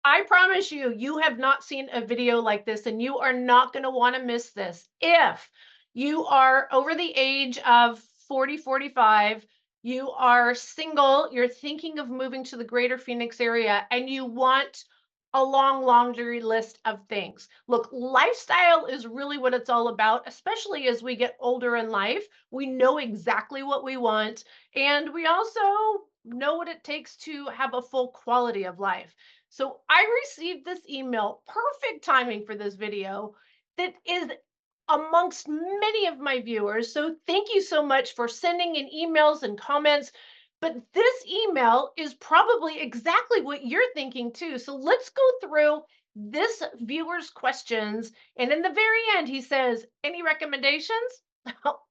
I promise you, you have not seen a video like this, and you are not going to want to miss this. If you are over the age of 40, 45, you are single, you're thinking of moving to the greater Phoenix area, and you want a long laundry list of things. Look, lifestyle is really what it's all about, especially as we get older in life. We know exactly what we want, and we also know what it takes to have a full quality of life. So I received this email, perfect timing for this video, that is amongst many of my viewers. So thank you so much for sending in emails and comments. But this email is probably exactly what you're thinking too. So let's go through this viewer's questions. And in the very end, he says, any recommendations?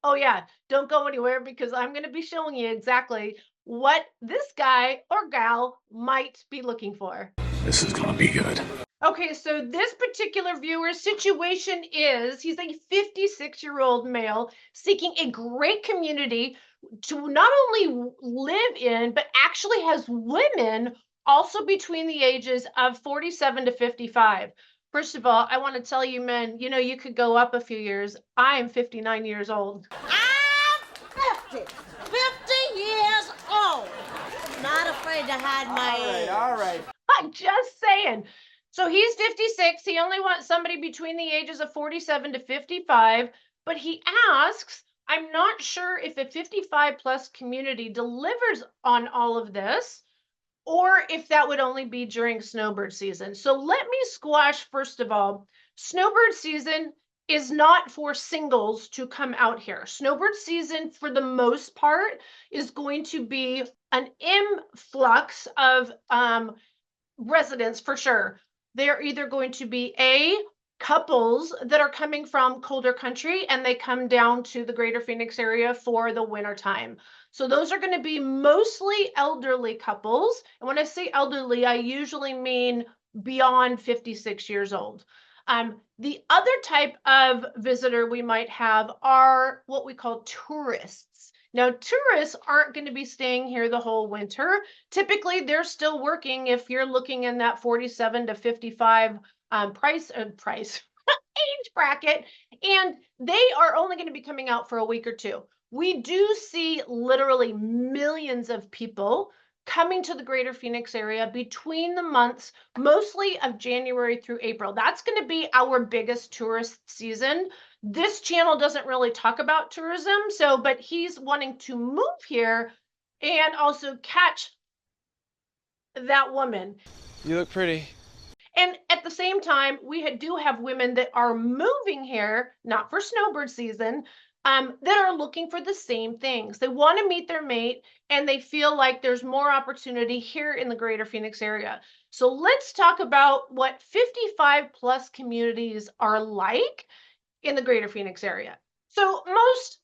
Oh, yeah, don't go anywhere because I'm going to be showing you exactly what this guy or gal might be looking for. This is gonna be good. Okay, so this particular viewer's situation is he's a 56-year-old male seeking a great community to not only live in, but actually has women also between the ages of 47 to 55. First of all, I want to tell you, men, you could go up a few years. I am 59 years old. I'm 50 years old. Not afraid to hide my age. All right. I'm just saying. So he's 56. He only wants somebody between the ages of 47 to 55. But he asks, I'm not sure if a 55 plus community delivers on all of this, or if that would only be during snowbird season. So let me squash, first of all, snowbird season is not for singles to come out here. Snowbird season, for the most part, is going to be an influx of residents for sure. They're either going to be couples that are coming from colder country and they come down to the greater Phoenix area for the winter time. So those are going to be mostly elderly couples. And when I say elderly, I usually mean beyond 56 years old. The other type of visitor we might have are what we call tourists. Now, tourists aren't going to be staying here the whole winter. Typically, they're still working if you're looking in that 47 to 55 price age bracket, and they are only going to be coming out for a week or two. We do see literally millions of people coming to the greater Phoenix area between the months, mostly of January through April. That's going to be our biggest tourist season. This channel doesn't really talk about tourism, but he's wanting to move here and also catch that woman. You look pretty. And at the same time, we do have women that are moving here, not for snowbird season, that are looking for the same things. They want to meet their mate and they feel like there's more opportunity here in the greater Phoenix area. So let's talk about what 55 plus communities are like in the greater Phoenix area. So most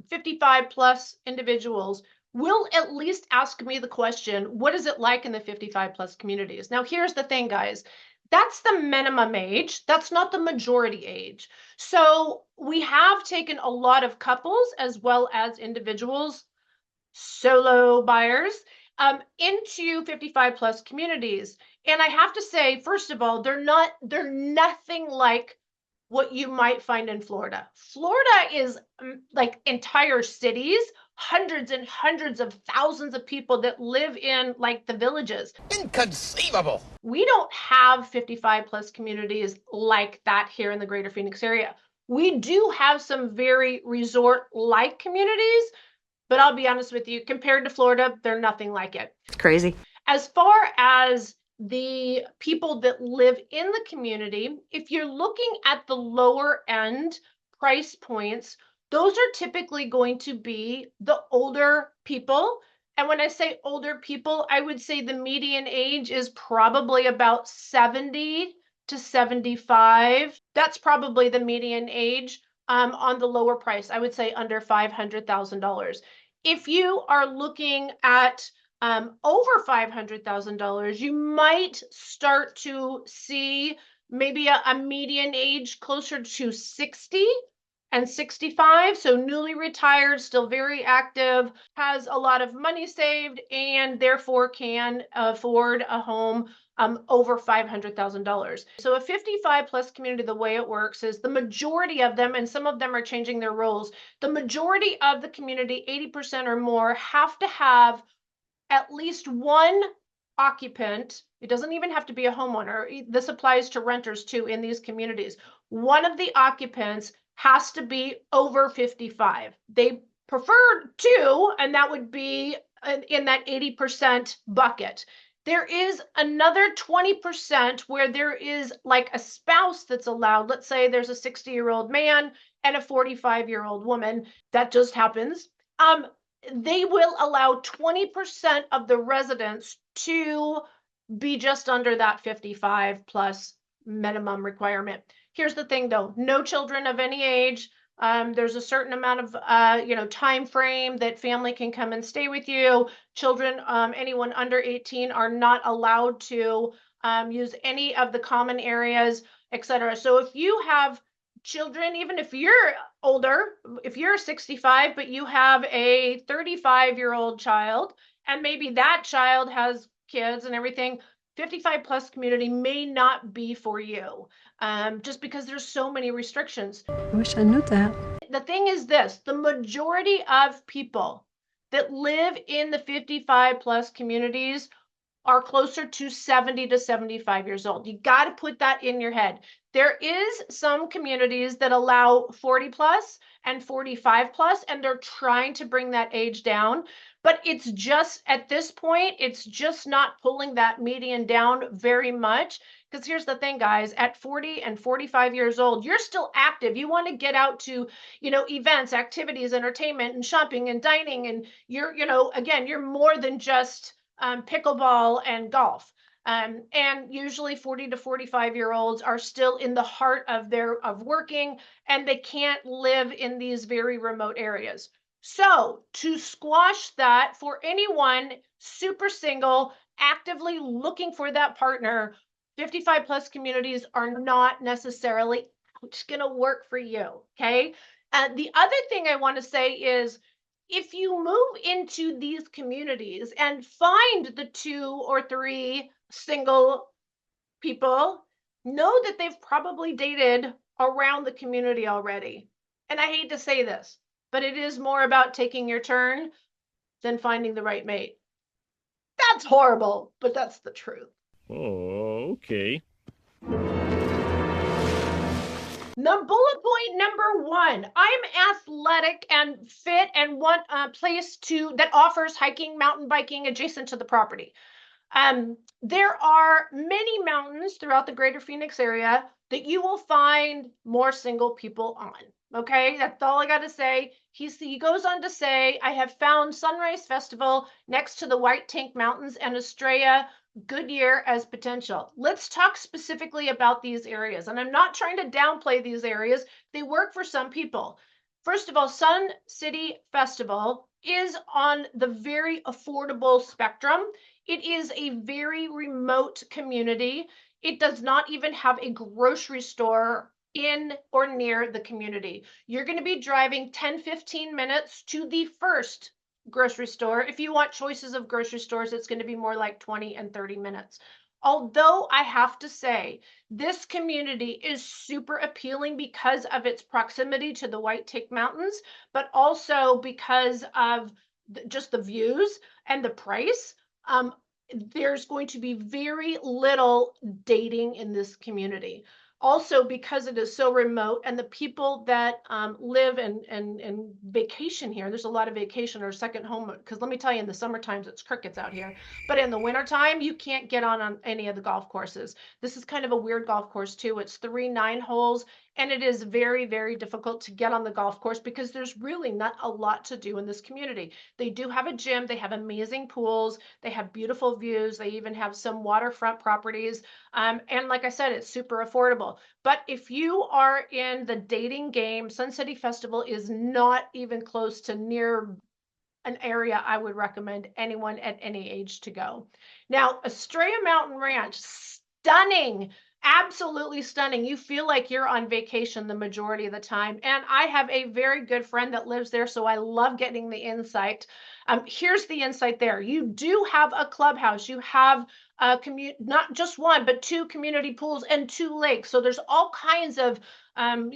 55 plus individuals will at least ask me the question, what is it like in the 55 plus communities? Now, here's the thing, guys. That's the minimum age. That's not the majority age. So we have taken a lot of couples as well as individuals, solo buyers, into 55 plus communities. And I have to say, first of all, they're nothing like what you might find in Florida. Florida is like entire cities, hundreds and hundreds of thousands of people that live in like the villages. Inconceivable. We don't have 55 plus communities like that here in the greater Phoenix area. We do have some very resort-like communities, but I'll be honest with you, compared to Florida, they're nothing like it. It's crazy. As far as the people that live in the community, if you're looking at the lower end price points, those are typically going to be the older people. And when I say older people, I would say the median age is probably about 70 to 75. That's probably the median age on the lower price. I would say under $500,000. If you are looking at over $500,000, you might start to see maybe a median age closer to 60 and 65. So newly retired, still very active, has a lot of money saved, and therefore can afford a home over $500,000. So a 55 plus community, the way it works is the majority of them, and some of them are changing their roles, the majority of the community, 80% or more, have to have at least one occupant. It doesn't even have to be a homeowner. This applies to renters too in these communities. One of the occupants has to be over 55. They prefer two, and that would be in that 80% bucket. There is another 20% where there is like a spouse that's allowed. Let's say there's a 60-year-old man and a 45-year-old woman. That just happens. They will allow 20% of the residents to be just under that 55 plus minimum requirement. Here's the thing though, no children of any age. There's a certain amount of time frame that family can come and stay with you. Children, anyone under 18 are not allowed to use any of the common areas, etc. So if you have children, even if you're older, if you're 65, but you have a 35-year-old child, and maybe that child has kids and everything, 55 plus community may not be for you, just because there's so many restrictions. I wish I knew that. The thing is this, the majority of people that live in the 55 plus communities are closer to 70 to 75 years old. You got to put that in your head. There is some communities that allow 40 plus and 45 plus, and they're trying to bring that age down. But it's just at this point, it's just not pulling that median down very much. Because here's the thing, guys, at 40 and 45 years old, you're still active. You want to get out to, events, activities, entertainment, and shopping and dining. And you're, again, you're more than just pickleball and golf. And usually 40 to 45-year-olds are still in the heart of working, and they can't live in these very remote areas. So to squash that, for anyone super single, actively looking for that partner, 55 plus communities are not necessarily going to work for you. Okay. The other thing I want to say is, if you move into these communities and find the 2 or 3 single people, know that they've probably dated around the community already. And I hate to say this, but it is more about taking your turn than finding the right mate. That's horrible, but that's the truth. Oh, okay. Bullet point number 1, I'm athletic and fit and want a place that offers hiking, mountain biking adjacent to the property. There are many mountains throughout the greater Phoenix area that you will find more single people on. Okay, that's all I got to say. He goes on to say, I have found Sunrise Festival next to the White Tank Mountains and Estrella Goodyear as potential. Let's talk specifically about these areas. And I'm not trying to downplay these areas. They work for some people. First of all, Sun City Festival is on the very affordable spectrum. It is a very remote community. It does not even have a grocery store in or near the community. You're going to be driving 10-15 minutes to the first grocery store. If you want choices of grocery stores, it's going to be more like 20 and 30 minutes. Although I have to say, this community is super appealing because of its proximity to the White Tank Mountains, but also because of just the views and the price. There's going to be very little dating in this community. Also, because it is so remote, and the people that live and vacation here, there's a lot of vacation or second home, because let me tell you, in the summer times it's crickets out here, but in the wintertime you can't get on any of the golf courses. This is kind of a weird golf course too. It's 3 9-holes, and it is very, very difficult to get on the golf course because there's really not a lot to do in this community. They do have a gym, they have amazing pools, they have beautiful views, they even have some waterfront properties, and like I said, it's super affordable. But if you are in the dating game, Sun City Festival is not even close to near an area I would recommend anyone at any age to go. Now, Estrella Mountain Ranch, stunning Absolutely stunning. You feel like you're on vacation the majority of the time. And I have a very good friend that lives there, so I love getting the insight. Here's the insight there. You do have a clubhouse. You have a not just one, but two community pools and two lakes. So there's all kinds of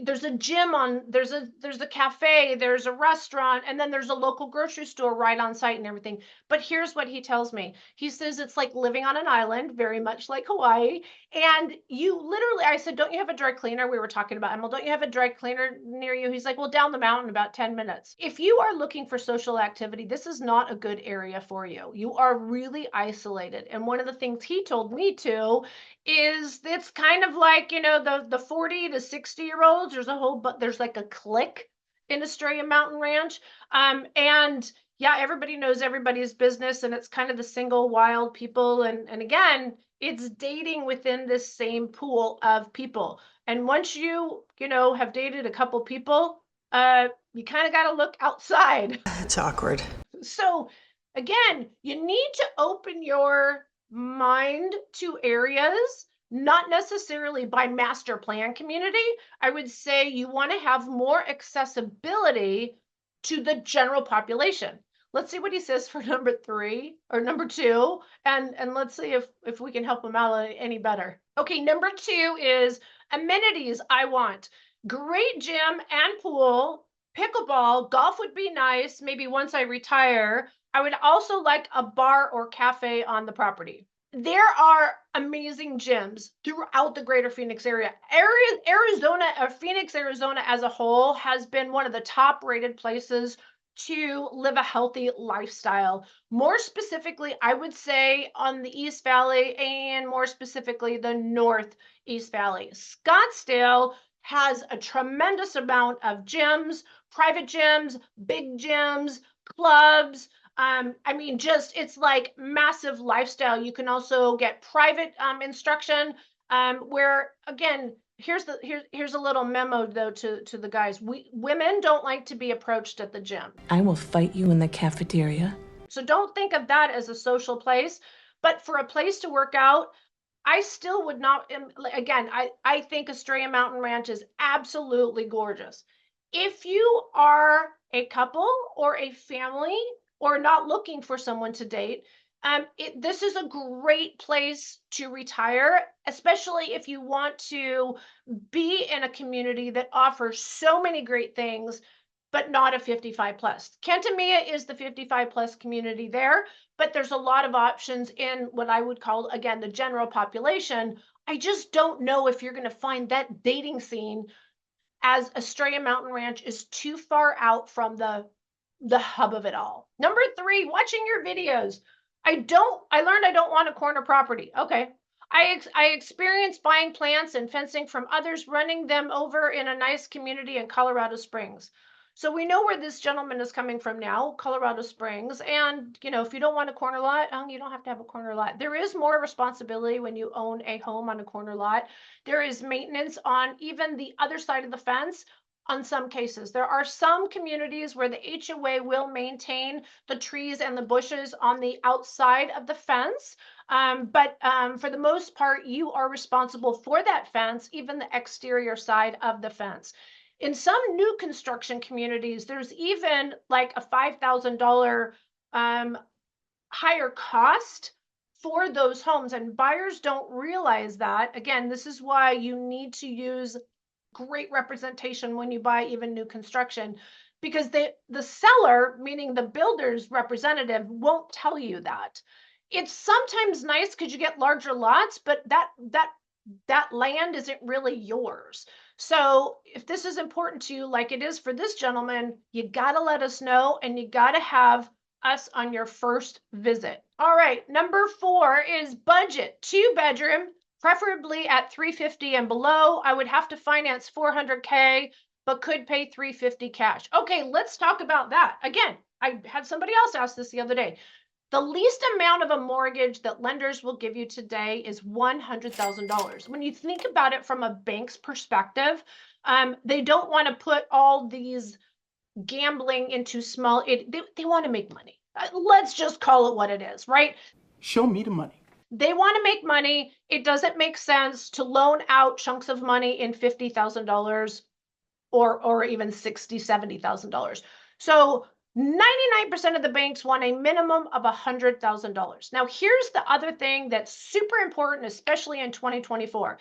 there's a gym on there's a cafe, there's a restaurant, and then there's a local grocery store right on site and everything. But here's what he tells me. He says it's like living on an island, very much like Hawaii. And you literally, I said, don't you have a dry cleaner? We were talking about, Emil, don't you have a dry cleaner near you? He's like, well, down the mountain, about 10 minutes. If you are looking for social activity, this is not a good area for you. You are really isolated. And one of the things he told me to is it's kind of like, the 40 to 60-year-olds. There's a whole, but there's like a clique in Estrella Mountain Ranch. And yeah, everybody knows everybody's business, and it's kind of the single wild people. And again, it's dating within this same pool of people. And once you have dated a couple people, you kind of got to look outside. It's awkward. So again, you need to open your mind to areas, not necessarily by master plan community. I would say you want to have more accessibility to the general population. Let's see what he says for number 3 or number 2, and let's see if we can help him out any better. Okay, number 2 is amenities. I want great gym and pool, pickleball, golf would be nice. Maybe once I retire, I would also like a bar or cafe on the property. There are amazing gyms throughout the greater Phoenix area. Phoenix, Arizona as a whole has been one of the top rated places to live a healthy lifestyle. More specifically, I would say on the East Valley, and more specifically, the Northeast Valley. Scottsdale has a tremendous amount of gyms, private gyms, big gyms, clubs. It's like massive lifestyle. You can also get private instruction, where again, here's a little memo though to the guys. Women don't like to be approached at the gym. I will fight you in the cafeteria. So don't think of that as a social place, but for a place to work out, I still would not. Again, I think Estrella Mountain Ranch is absolutely gorgeous. If you are a couple or a family or not looking for someone to date, this is a great place to retire, especially if you want to be in a community that offers so many great things, but not a 55 plus. Kentamia is the 55 plus community there, but there's a lot of options in what I would call, again, the general population. I just don't know if you're going to find that dating scene, as Estrella Mountain Ranch is too far out from the hub of it all. Number 3, watching your videos. I learned I don't want a corner property. Okay. I experienced buying plants and fencing from others, running them over in a nice community in Colorado Springs. So we know where this gentleman is coming from now, Colorado Springs. And, if you don't want a corner lot, you don't have to have a corner lot. There is more responsibility when you own a home on a corner lot. There is maintenance on even the other side of the fence. On some cases, there are some communities where the HOA will maintain the trees and the bushes on the outside of the fence. But for the most part, you are responsible for that fence, even the exterior side of the fence. In some new construction communities, there's even like a $5,000 higher cost for those homes, and buyers don't realize that. Again, this is why you need to use great representation when you buy even new construction, because the seller, meaning the builder's representative, won't tell you that. It's sometimes nice because you get larger lots, but that land isn't really yours. So if this is important to you, like it is for this gentleman, you got to let us know, and you got to have us on your first visit. All right, number 4 is budget. 2-bedroom, preferably at $350 and below. I would have to finance $400K, but could pay $350 cash. Okay, let's talk about that. Again, I had somebody else ask this the other day. The least amount of a mortgage that lenders will give you today is $100,000. When you think about it from a bank's perspective, they don't want to put all these gambling into small. They want to make money. Let's just call it what it is, right? Show me the money. They want to make money. It doesn't make sense to loan out chunks of money in $50,000 or even $60,000, $70,000. So 99% of the banks want a minimum of $100,000. Now, here's the other thing that's super important, especially in 2024.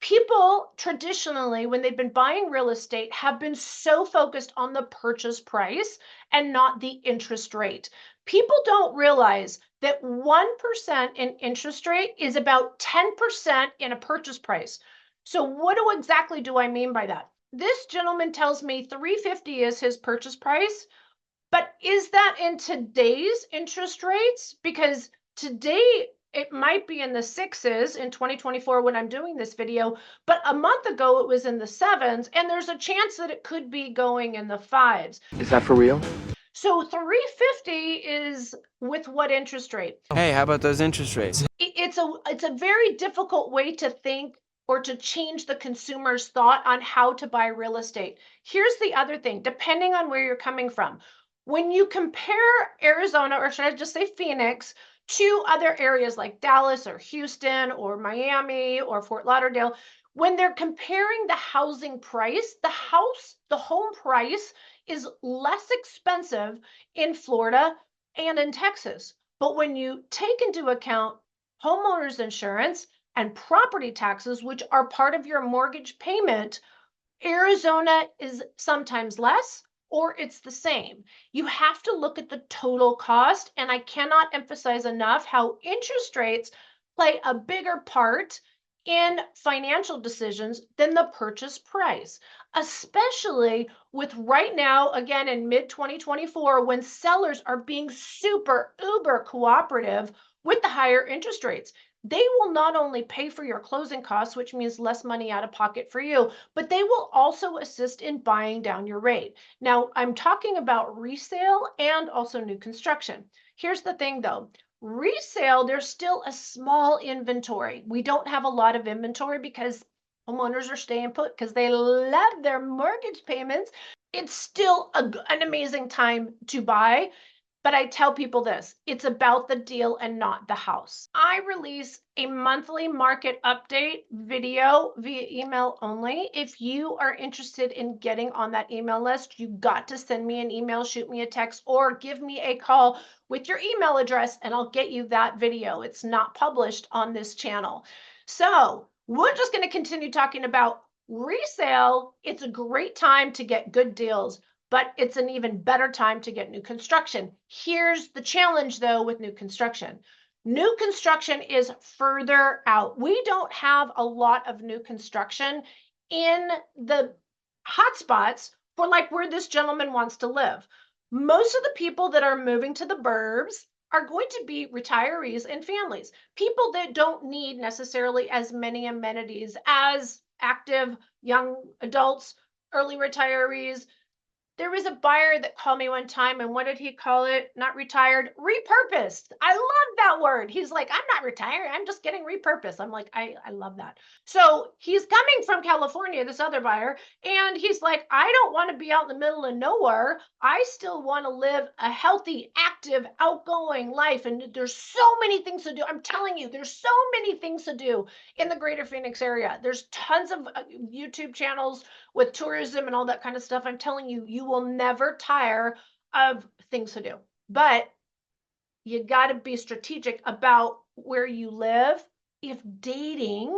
People traditionally, when they've been buying real estate, have been so focused on the purchase price and not the interest rate. People don't realize that 1% in interest rate is about 10% in a purchase price. So what exactly do I mean by that? This gentleman tells me $350 is his purchase price, but is that in today's interest rates? Because today it might be in the sixes in 2024 when I'm doing this video, but a month ago it was in the sevens, and there's a chance that it could be going in the fives. Is that for real? So 350 is with what interest rate? Hey, how about those interest rates? It's a very difficult way to think or to change the consumer's thought on how to buy real estate. Here's the other thing, depending on where you're coming from. When you compare Arizona, or should I just say Phoenix, to other areas like Dallas or Houston or Miami or Fort Lauderdale, when they're comparing the housing price, the home price is less expensive in Florida and in Texas. But when you take into account homeowners insurance and property taxes, which are part of your mortgage payment, Arizona is sometimes less or it's the same. You have to look at the total cost, and I cannot emphasize enough how interest rates play a bigger part in financial decisions than the purchase price, especially with right now, again, in mid 2024, when sellers are being super uber cooperative with the higher interest rates. They will not only pay for your closing costs, which means less money out of pocket for you, but they will also assist in buying down your rate. Now, I'm talking about resale and also new construction. Here's the thing though, resale, there's still a small inventory. We don't have a lot of inventory because homeowners are staying put because they love their mortgage payments. It's still an amazing time to buy. But I tell people this, it's about the deal and not the house. I release a monthly market update video via email only. If you are interested in getting on that email list, you got to send me an email, shoot me a text, or give me a call with your email address and I'll get you that video. It's not published on this channel. So we're just going to continue talking about resale. It's a great time to get good deals, but it's an even better time to get new construction. Here's the challenge though with new construction. New construction is further out. We don't have a lot of new construction in the hotspots for like where this gentleman wants to live. Most of the people that are moving to the burbs are going to be retirees and families, people that don't need necessarily as many amenities as active young adults, early retirees. There was a buyer that called me one time, and what did he call it? Not retired, repurposed. I love that word. He's like, I'm not retired. I'm just getting repurposed. I'm like, I love that. So he's coming from California, this other buyer, and he's like, I don't want to be out in the middle of nowhere. I still want to live a healthy, active, outgoing life. And there's so many things to do. I'm telling you, there's so many things to do in the greater Phoenix area. There's tons of YouTube channels with tourism and all that kind of stuff. I'm telling you, you will never tire of things to do, but you got to be strategic about where you live. If dating,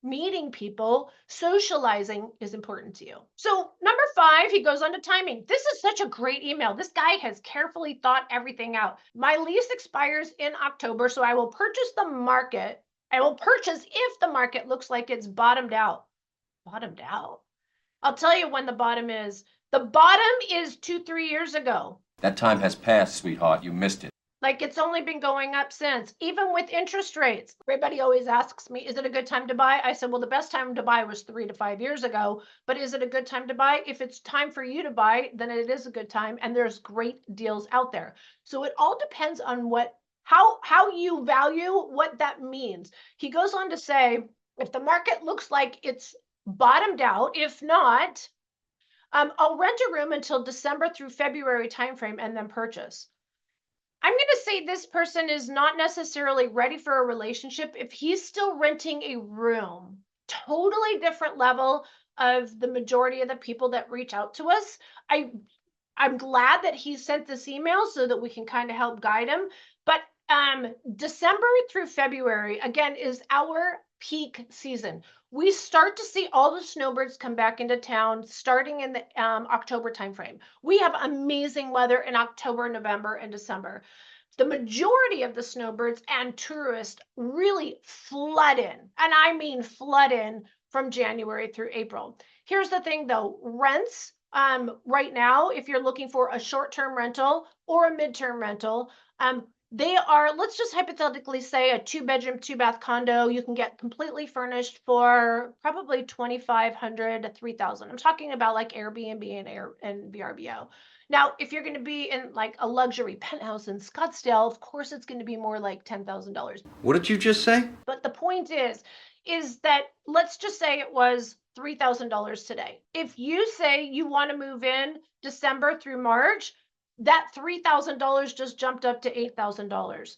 meeting people, socializing is important to you. So number 5, he goes on to timing. This is such a great email. This guy has carefully thought everything out. My lease expires in October, so I will purchase the market. I will purchase if the market looks like it's bottomed out. Bottomed out. I'll tell you when the bottom is. The bottom is 2-3 years ago. That time has passed, sweetheart. You missed it. Like it's only been going up since, even with interest rates. Everybody always asks me, is it a good time to buy? I said, well, the best time to buy was 3 to 5 years ago, but is it a good time to buy? If it's time for you to buy, then it is a good time. And there's great deals out there. So it all depends on how you value what that means. He goes on to say, if the market looks like it's bottomed out, if not, I'll rent a room until December through February timeframe and then purchase. I'm going to say this person is not necessarily ready for a relationship if he's still renting a room. Totally different level of the majority of the people that reach out to us. I'm glad that he sent this email so that we can kind of help guide him. But December through February, again, is our peak season. We start to see all the snowbirds come back into town starting in the October timeframe. We have amazing weather in October, November, and December. The majority of the snowbirds and tourists really flood in, and I mean flood in from January through April. Here's the thing though, rents right now, if you're looking for a short-term rental or a midterm rental, they are, let's just hypothetically say a 2-bedroom, 2-bath condo, you can get completely furnished for probably $2,500 to $3,000. I'm talking about like Airbnb and VRBO. Now, if you're going to be in like a luxury penthouse in Scottsdale, of course, it's going to be more like $10,000. What did you just say? But the point is that let's just say it was $3,000 today. If you say you want to move in December through March, that $3,000 just jumped up to $8,000.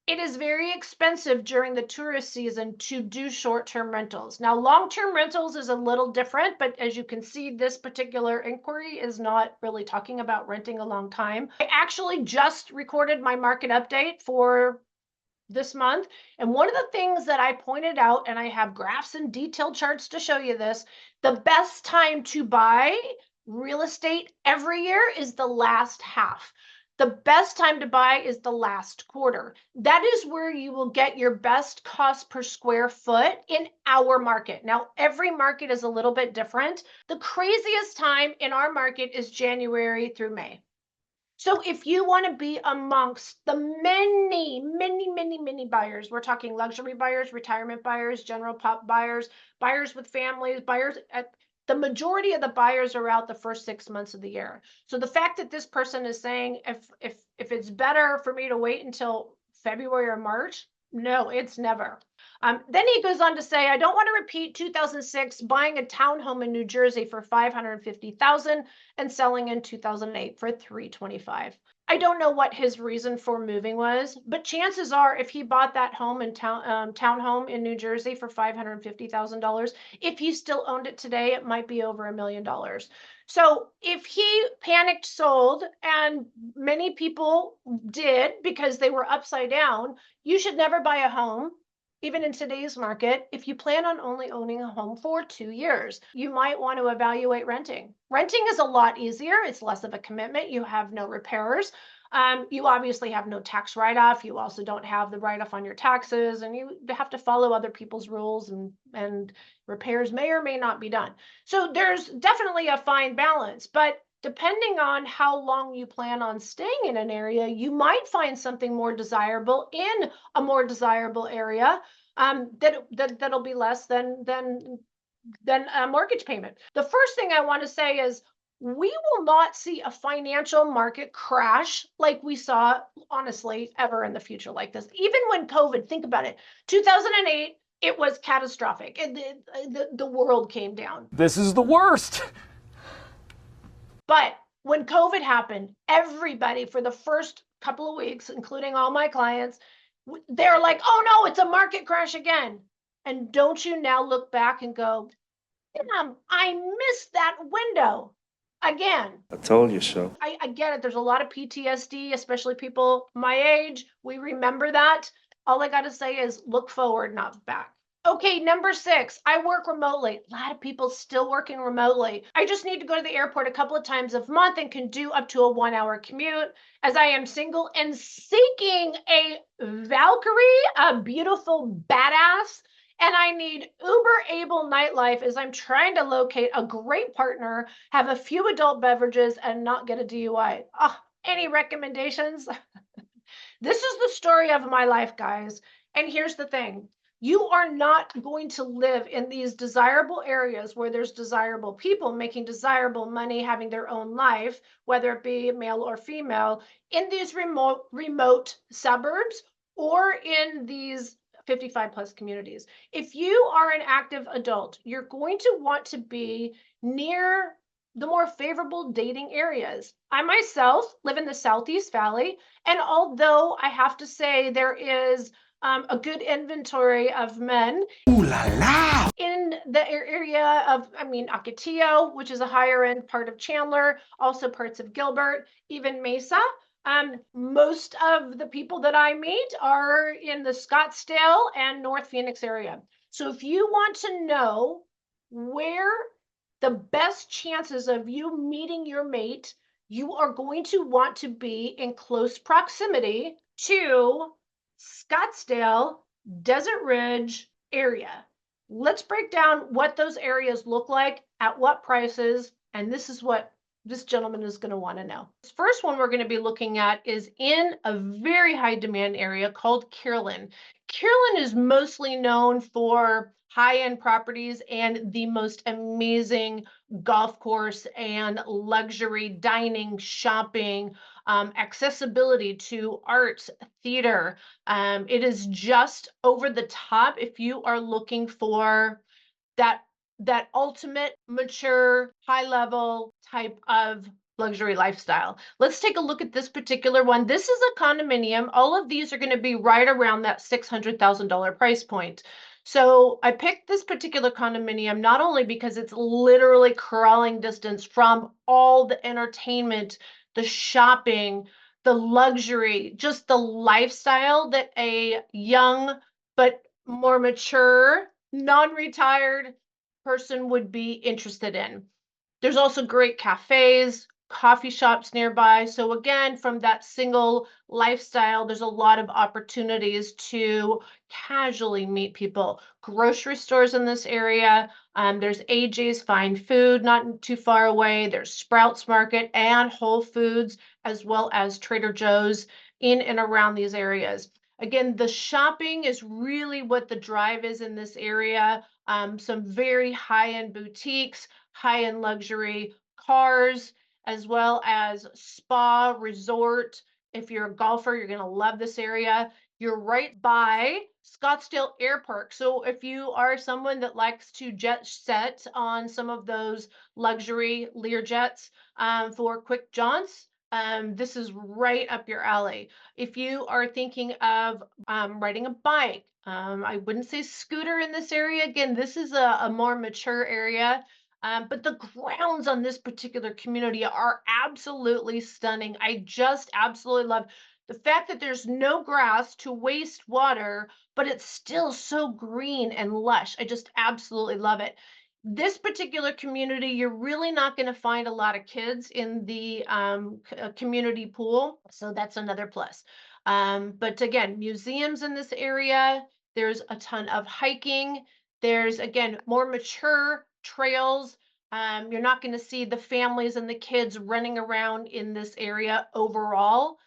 It is very expensive during the tourist season to do short-term rentals. Now, long-term rentals is a little different, but as you can see, this particular inquiry is not really talking about renting a long time. I actually just recorded my market update for this month. And one of the things that I pointed out, and I have graphs and detailed charts to show you this, the best time to buy real estate every year is the last half. The best time to buy is the last quarter. That is where you will get your best cost per square foot in our market. Now, every market is a little bit different. The craziest time in our market is January through May. So if you want to be amongst the many buyers, we're talking luxury buyers, retirement buyers, general pop buyers, buyers with families, buyers at the majority of the buyers are out the first 6 months of the year. So the fact that this person is saying, if it's better for me to wait until February or March, no, it's never. Then he goes on to say, I don't want to repeat 2006 buying a townhome in New Jersey for $550,000 and selling in 2008 for $325,000. I don't know what his reason for moving was, but chances are if he bought that home in townhome in New Jersey for $550,000, if he still owned it today, it might be over $1 million. So if he panicked sold, and many people did because they were upside down, you should never buy a home. Even in today's market, if you plan on only owning a home for 2 years, you might want to evaluate renting. Renting is a lot easier. It's less of a commitment. You have no repairs. You obviously have no tax write-off. You also don't have the write-off on your taxes, and you have to follow other people's rules, and repairs may or may not be done. So there's definitely a fine balance, but depending on how long you plan on staying in an area, you might find something more desirable in a more desirable area that'll be less than a mortgage payment. The first thing I want to say is we will not see a financial market crash like we saw, honestly, ever in the future like this. Even when COVID, think about it, 2008, it was catastrophic. The world came down. This is the worst. But when COVID happened, everybody for the first couple of weeks, including all my clients, they're like, oh no, it's a market crash again. And don't you now look back and go, damn, I missed that window again. I told you so. I get it. There's a lot of PTSD, especially people my age. We remember that. All I got to say is look forward, not back. Okay, number 6, I work remotely. A lot of people still working remotely. I just need to go to the airport a couple of times a month and can do up to a 1-hour commute, as I am single and seeking a Valkyrie, a beautiful badass, and I need uber-able nightlife as I'm trying to locate a great partner, have a few adult beverages, and not get a DUI. Any recommendations? This is the story of my life, guys. And here's the thing. You are not going to live in these desirable areas where there's desirable people making desirable money, having their own life, whether it be male or female, in these remote suburbs or in these 55 plus communities. If you are an active adult, you're going to want to be near the more favorable dating areas. I myself live in the Southeast Valley, and although I have to say there is a good inventory of men in the area of, Ocotillo, which is a higher end part of Chandler, also parts of Gilbert, even Mesa. Most of the people that I meet are in the Scottsdale and North Phoenix area. So if you want to know where the best chances of you meeting your mate, you are going to want to be in close proximity to Scottsdale, Desert Ridge area. Let's break down what those areas look like, at what prices, and this is what this gentleman is going to want to know. This first one we're going to be looking at is in a very high demand area called Carolyn. Carolyn is mostly known for high-end properties and the most amazing golf course and luxury dining, shopping, accessibility to arts, theater. It is just over the top if you are looking for that ultimate mature, high level type of luxury lifestyle. Let's take a look at this particular one. This is a condominium. All of these are going to be right around that $600,000 price point. So I picked this particular condominium not only because it's literally crawling distance from all the entertainment, the shopping, the luxury, just the lifestyle that a young but more mature, non-retired person would be interested in. There's also great cafes, coffee shops nearby. So again, from that single lifestyle, there's a lot of opportunities to casually meet people. Grocery stores in this area. There's AJ's Fine Food not too far away. There's Sprouts Market and Whole Foods, as well as Trader Joe's in and around these areas. Again, the shopping is really what the drive is in this area. Some very high-end boutiques, high-end luxury cars, as well as spa, resort. If you're a golfer, you're going to love this area. You're right by Scottsdale Air Park. So if you are someone that likes to jet set on some of those luxury Learjets for quick jaunts, this is right up your alley. If you are thinking of riding a bike, I wouldn't say scooter in this area. Again, this is a more mature area, but the grounds on this particular community are absolutely stunning. I just absolutely love the fact that there's no grass to waste water, but it's still so green and lush. I just absolutely love it. This particular community, you're really not going to find a lot of kids in the community pool. So that's another plus. But again, museums in this area, there's a ton of hiking. There's, again, more mature trails. You're not going to see the families and the kids running around in this area overall.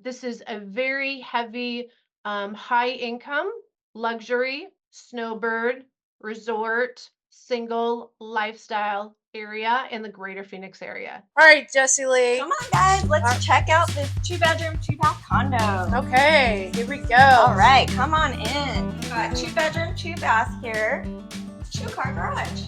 This is a very heavy, high income, luxury, snowbird, resort, single lifestyle area in the greater Phoenix area. All right, Jessie Lee. Come on, guys. Let's check out this 2-bedroom, 2-bath condo. Okay, here we go. All right, come on in. We've got 2-bedroom, 2-bath here. 2-car garage.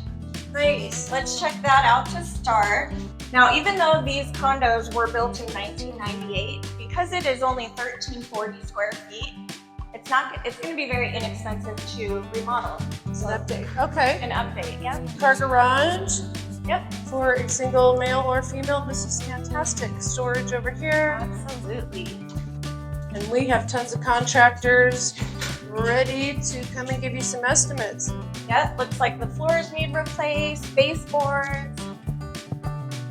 Nice. Let's check that out to start. Now, even though these condos were built in 1998, because it is only 1340 square feet, it's going to be very inexpensive to remodel. So An update. Okay. an update, yeah. Car garage. Yep. For a single male or female, this is fantastic. Storage over here. Absolutely. And we have tons of contractors ready to come and give you some estimates. Yep, looks like the floors need replaced, baseboards.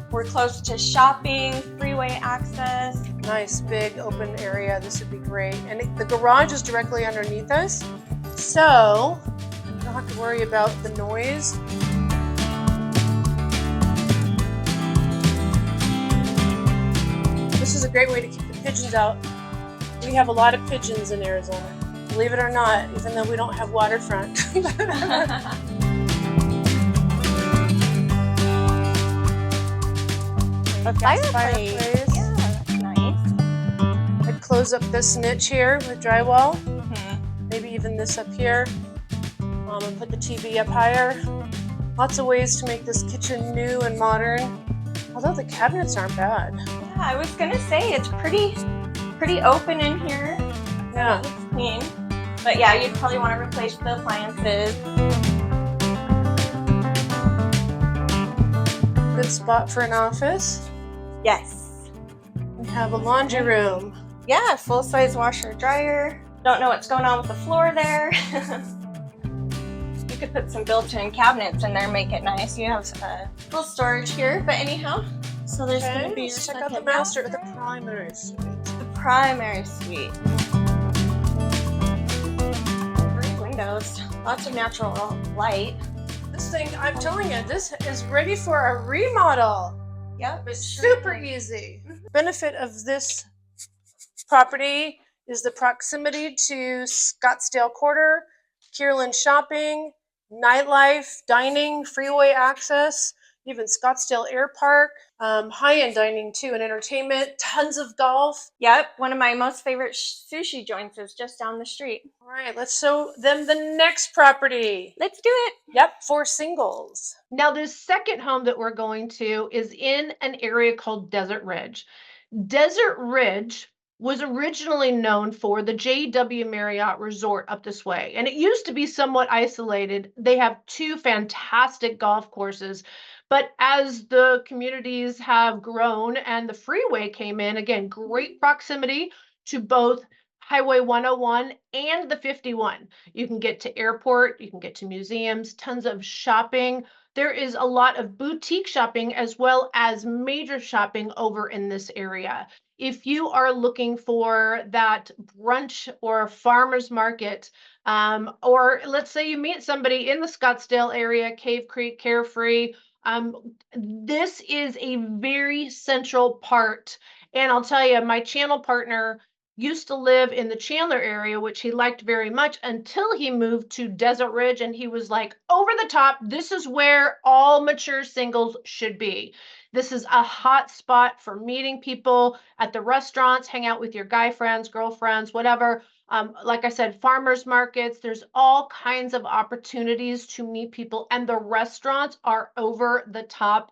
We're close to shopping, freeway access. Nice big open area. This would be great. And the garage is directly underneath us, so you don't have to worry about the noise. This is a great way to keep the pigeons out. We have a lot of pigeons in Arizona, believe it or not, even though we don't have waterfront. A fireplace. Yeah, that's nice. I'd close up this niche here with drywall, Mm-hmm. maybe even this up here, and put the TV up higher. Lots of ways to make this kitchen new and modern. Although the cabinets aren't bad. Yeah, I was gonna say it's pretty open in here. Yeah. It's clean. But yeah, you'd probably want to replace the appliances. Good spot for an office. Yes. We have a laundry room. Yeah, full-size washer dryer. Don't know what's going on with the floor there. You could put some built-in cabinets in there and make it nice. You have full storage here, but anyhow. So there's going to be let's check out the master, the primary suite. The primary suite. Great windows, lots of natural light. This thing, I'm telling you, this is ready for a remodel. Yep, It's super easy. Benefit of this property is the proximity to Scottsdale Quarter, Kierland shopping, nightlife, dining, freeway access, even Scottsdale Air Park, high-end dining too, and entertainment, tons of golf. Yep, one of my most favorite sushi joints is just down the street. All right, let's show them the next property. Let's do it. Yep, for singles. Now, this second home that we're going to is in an area called Desert Ridge. Desert Ridge was originally known for the J.W. Marriott Resort up this way, and it used to be somewhat isolated. They have two fantastic golf courses, but as the communities have grown and the freeway came in, again, great proximity to both Highway 101 and the 51. You can get to airport, you can get to museums, tons of shopping. There is a lot of boutique shopping as well as major shopping over in this area. If you are looking for that brunch or farmer's market, or let's say you meet somebody in the Scottsdale area, Cave Creek, Carefree, this is a very central part. And I'll tell you, my channel partner used to live in the Chandler area, which he liked very much until he moved to Desert Ridge. And he was like, over the top, this is where all mature singles should be. This is a hot spot for meeting people at the restaurants, hang out with your guy friends, girlfriends, whatever. Like I said, farmers markets, there's all kinds of opportunities to meet people, and the restaurants are over the top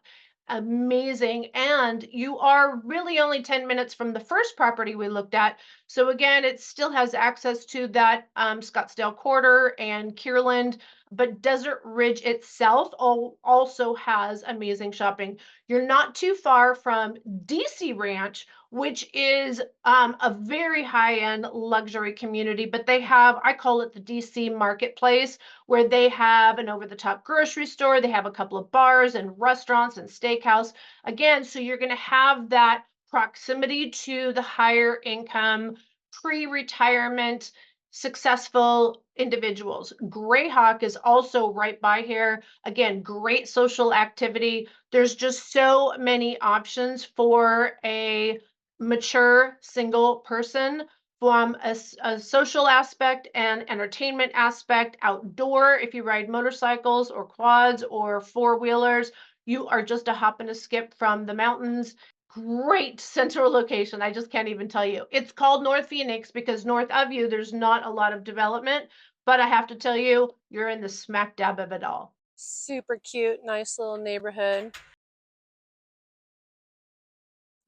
amazing. And you are really only 10 minutes from the first property we looked at. So again, it still has access to that Scottsdale Quarter and Kierland, but Desert Ridge itself also has amazing shopping. You're not too far from DC Ranch, which is a very high-end luxury community, but they have, I call it the DC Marketplace, where they have an over-the-top grocery store, they have a couple of bars and restaurants and steakhouse. Again, so you're going to have that proximity to the higher income, pre-retirement, successful individuals. Greyhawk is also right by here. Again, great social activity. There's just so many options for a mature single person, from a social aspect and entertainment aspect, outdoor, if you ride motorcycles or quads or four-wheelers, you are just a hop and a skip from the mountains. Great central location. I just can't even tell you. It's called North Phoenix because north of you, there's not a lot of development, but I have to tell you, you're in the smack dab of it all. Super cute, nice little neighborhood.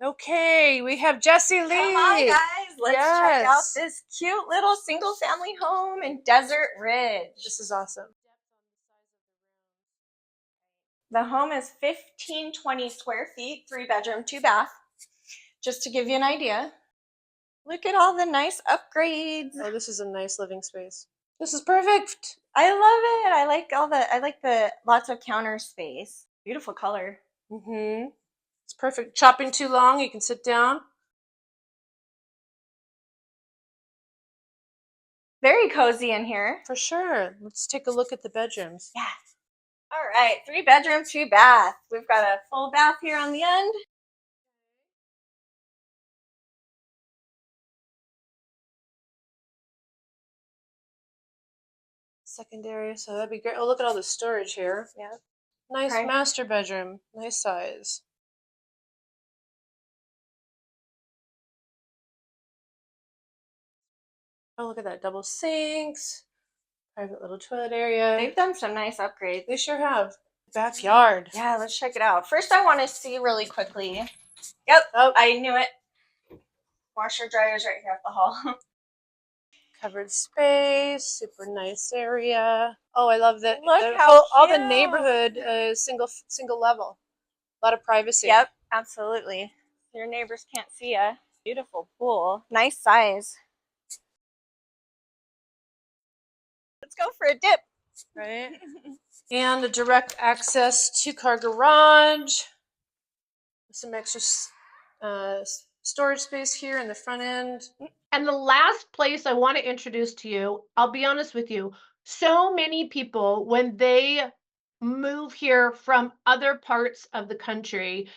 Okay, we have Jessie Lee. Come on, guys. Let's check out Yes. this cute little single family home in Desert Ridge. This is awesome. The home is 1520 square feet, 3-bedroom, 2-bath. Just to give you an idea. Look at all the nice upgrades. Oh, this is a nice living space. This is perfect. I love it. I like the lots of counter space. Beautiful color. Mm-hmm. It's perfect. Chopping too long, you can sit down. Very cozy in here. For sure. Let's take a look at the bedrooms. Yeah. All right, 3-bedroom, 2-bath. We've got a full bath here on the end. Secondary, so that'd be great. Oh, look at all the storage here. Yeah. Nice Okay. master bedroom. Nice size. Oh, look at that. Double sinks. Private little toilet area. They've done some nice upgrades. They sure have. backyard. Yeah, let's check it out. First, I want to see really quickly. Yep, Oh, I knew it. Washer dryer's right here at the hall. covered space, super nice area. Oh, I love that. Look how all the cute. neighborhood is single level. A lot of privacy. Yep, absolutely. Your neighbors can't see ya. Beautiful pool. Nice size. Let's go for a dip. Right. And a direct access 2-car garage. Some extra storage space here in the front end. And the last place I want to introduce to you, I'll be honest with you, so many people, when they move here from other parts of the country,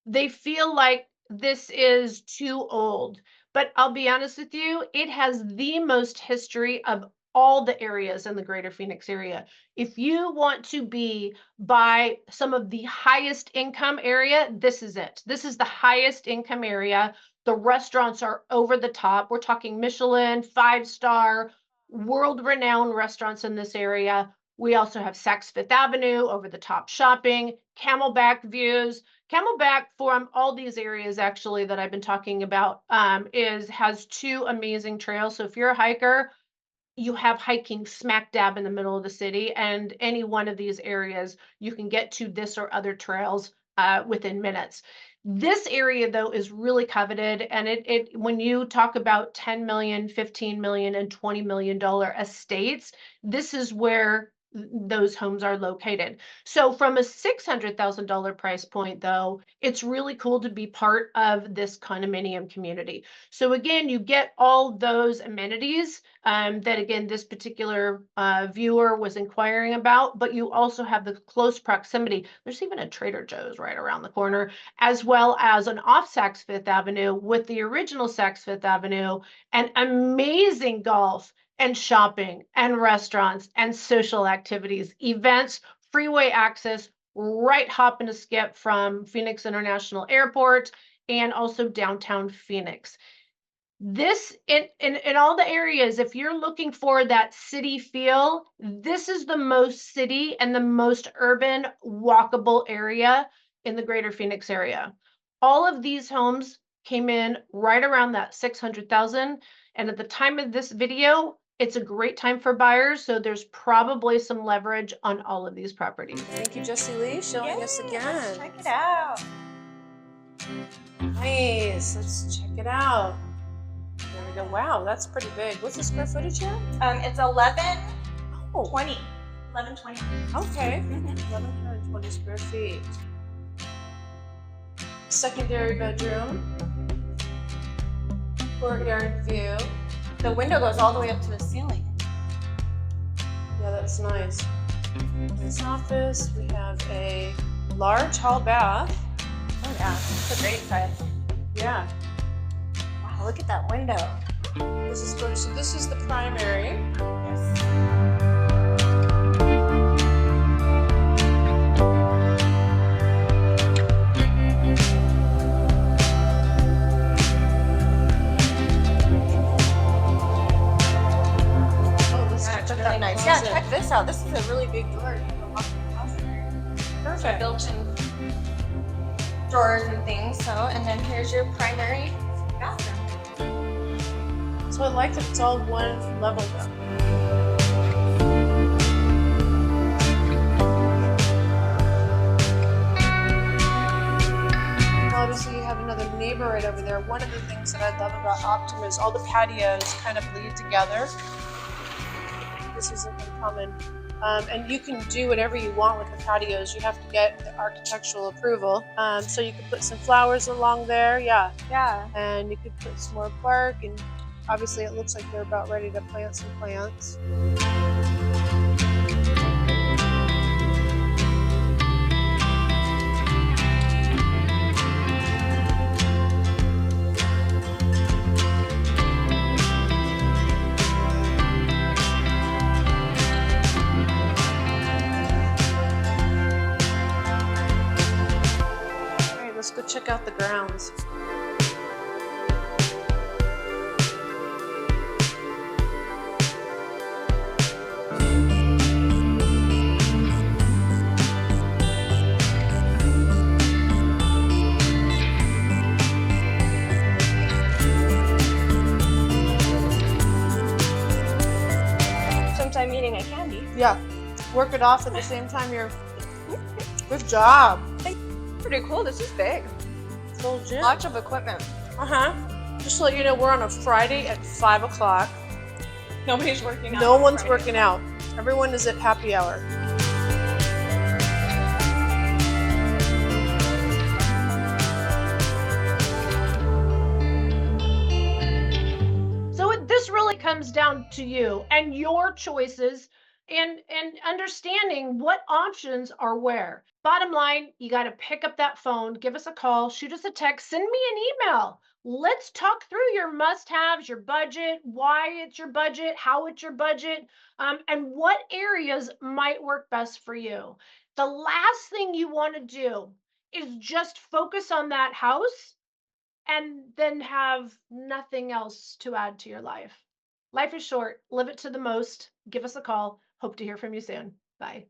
they feel like this is too old. But I'll be honest with you, it has the most history of all the areas in the greater Phoenix area. If you want to be by some of the highest income area, this is it. This is the highest income area. The restaurants are over the top. We're talking Michelin, 5-star, world-renowned restaurants in this area. We also have Saks Fifth Avenue, over the top shopping, Camelback views. Camelback from all these areas actually that I've been talking about has 2 amazing trails. So if you're a hiker, you have hiking smack dab in the middle of the city, and any one of these areas you can get to this or other trails within minutes. This area though is really coveted, and it when you talk about 10 million, 15 million, and $20 million estates, this is where those homes are located. So from a $600,000 price point though, it's really cool to be part of this condominium community. So again, you get all those amenities that again, this particular viewer was inquiring about, but you also have the close proximity. There's even a Trader Joe's right around the corner, as well as an off Saks Fifth Avenue with the original Saks Fifth Avenue, and amazing golf and shopping and restaurants and social activities, events, freeway access, right hop and a skip from Phoenix International Airport, and also downtown Phoenix. This in all the areas, if you're looking for that city feel, this is the most city and the most urban walkable area in the greater Phoenix area. All of these homes came in right around that 600,000. And at the time of this video, it's a great time for buyers. So there's probably some leverage on all of these properties. Thank you, Jessie Lee, showing us again. Let's check it out. Nice. Let's check it out. There we go. Wow, that's pretty big. What's the square footage here? It's 1120. Oh, 1120. okay. 1,120 square feet. Secondary bedroom. Courtyard view. The window goes all the way up to the ceiling. Yeah, that's nice. This office, we have a large hall bath. Oh yeah, it's a great size. Yeah. Wow, look at that window. This is good. So this is the primary. Yes. Really nice. Yeah, check this out. This is a really big drawer. You can walk in the house there. Perfect. Built-in drawers and things. So, and then here's your primary bathroom. So I like that it's all one level though. Obviously you have another neighbor right over there. One of the things that I love about Optima is all the patios kind of bleed together. This is uncommon. And you can do whatever you want with the patios. You have to get the architectural approval. So you could put some flowers along there, yeah. Yeah. And you could put some more bark, and obviously it looks like they're about ready to plant some plants. Let's go check out the grounds. Yeah. Work it off at the same time you're. Good job. Pretty cool. This is big. It's legit. Lots of equipment. Just to let you know, we're on a Friday at 5 o'clock. Nobody's working out. No on one's Friday. working out. Everyone is at happy hour. This really comes down to you and your choices and understanding what options are where. Bottom line, you got to pick up that phone, give us a call, shoot us a text, send me an email. Let's talk through your must-haves, your budget, why it's your budget, how it's your budget, and what areas might work best for you. The last thing you want to do is just focus on that house and then have nothing else to add to your life. Life is short. Live it to the most. Give us a call. Hope to hear from you soon. Bye.